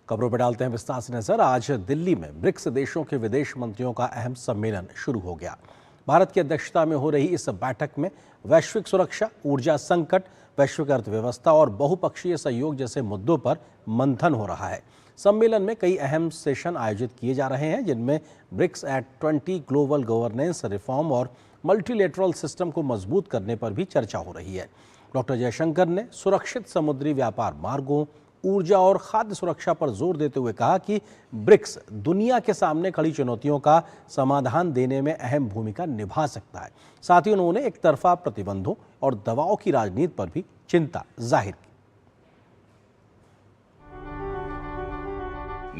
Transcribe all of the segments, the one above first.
खबरों पर डालते हैं विस्तार से नजर। आज दिल्ली में ब्रिक्स देशों के विदेश मंत्रियों का अहम सम्मेलन शुरू हो गया। भारत की अध्यक्षता में हो रही इस बैठक में वैश्विक सुरक्षा, ऊर्जा संकट, वैश्विक अर्थव्यवस्था और बहुपक्षीय सहयोग जैसे मुद्दों पर मंथन हो रहा है। सम्मेलन में कई अहम सेशन आयोजित किए जा रहे हैं, जिनमें ब्रिक्स एट 20 ग्लोबल गवर्नेंस रिफॉर्म और मल्टीलेटरल सिस्टम को मजबूत करने पर भी चर्चा हो रही है। डॉक्टर जयशंकर ने सुरक्षित समुद्री व्यापार मार्गों, ऊर्जा और खाद्य सुरक्षा पर जोर देते हुए कहा कि ब्रिक्स दुनिया के सामने खड़ी चुनौतियों का समाधान देने में अहम भूमिका निभा सकता है। साथ ही उन्होंने एक तरफा प्रतिबंधों और दबाव की राजनीति पर भी चिंता जाहिर की।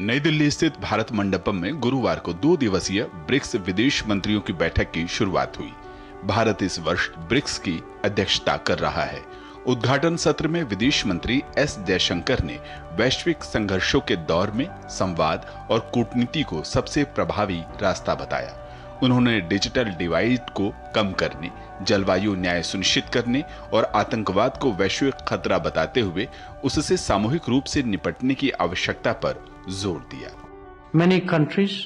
नई दिल्ली स्थित भारत मंडपम में गुरुवार को 2 दिवसीय ब्रिक्स विदेश मंत्रियों की बैठक की शुरुआत हुई। भारत इस वर्ष ब्रिक्स की अध्यक्षता कर रहा है। उद्घाटन सत्र में विदेश मंत्री एस जयशंकर ने वैश्विक संघर्षों के दौर में संवाद और कूटनीति को सबसे प्रभावी रास्ता बताया। उन्होंने डिजिटल डिवाइड को कम करने, जलवायु न्याय सुनिश्चित करने और आतंकवाद को वैश्विक खतरा बताते हुए उससे सामूहिक रूप से निपटने की आवश्यकता पर जोर दिया। Many countries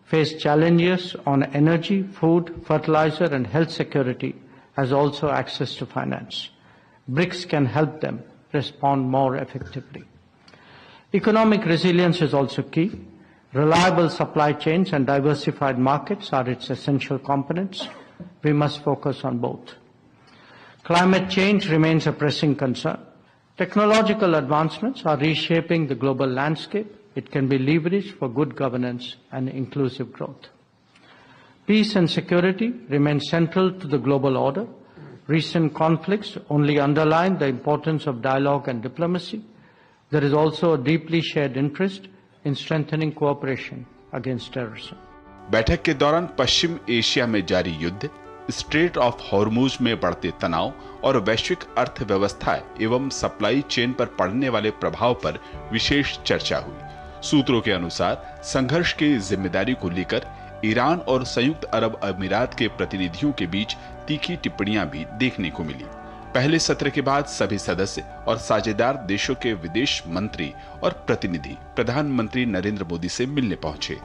face challenges on energy, food, fertilizer and health security, as also access to finance. BRICS can help them respond more effectively. Economic resilience is also key. Reliable supply chains and diversified markets are its essential components. We must focus on both. Climate change remains a pressing concern. Technological advancements are reshaping the global landscape. It can be leveraged for good governance and inclusive growth. Peace and security remain central to the global order. Recent conflicts only underline the importance of dialogue and diplomacy. There is also a deeply shared interest in strengthening cooperation against terrorism. बैठक के दौरान पश्चिम Asia में जारी युद्ध, straight of Hormuz में बढ़ते तनाव और वैश्विक अर्थव्यवस्था एवं सप्लाई चेन पर पड़ने वाले प्रभाव पर विशेष चर्चा हुई। सूत्रों के अनुसार संघर्ष की जिम्मेदारी को लेकर ईरान और संयुक्त अरब अमीरात के प्रतिनिधियों के बीच तीखी टिप्पणियां भी देखने को मिली। पहले सत्र के बाद सभी सदस्य और साझेदार देशों के विदेश मंत्री और प्रतिनिधि प्रधानमंत्री नरेंद्र मोदी से मिलने पहुंचे।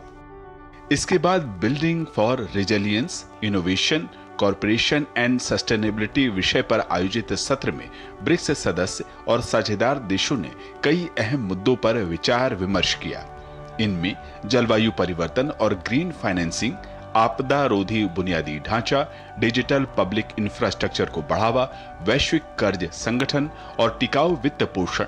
इसके बाद building for resilience, innovation, corporation and sustainability विषय पर आयोजित सत्र में ब्रिक्स सदस्य और साझेदार देशों ने कई अहम मुद्दों पर विचार विमर्श किया। इनमें जलवायु परिवर्तन और ग्रीन फाइनेंसिंग, आपदा रोधी बुनियादी ढांचा, डिजिटल पब्लिक इंफ्रास्ट्रक्चर को बढ़ावा, वैश्विक कर्ज संगठन और टिकाऊ वित्त पोषण,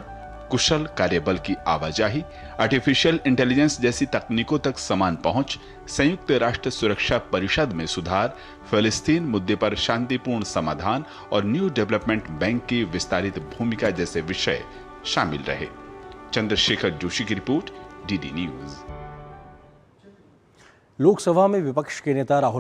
कुशल कार्यबल की आवाजाही, आर्टिफिशियल इंटेलिजेंस जैसी तकनीकों तक समान पहुंच, संयुक्त राष्ट्र सुरक्षा परिषद में सुधार, फिलिस्तीन मुद्दे पर शांतिपूर्ण समाधान और न्यू डेवलपमेंट बैंक की विस्तारित भूमिका जैसे विषय शामिल रहे। चंद्रशेखर जोशी की रिपोर्ट, डीडी न्यूज। लोकसभा में विपक्ष के नेता राहुल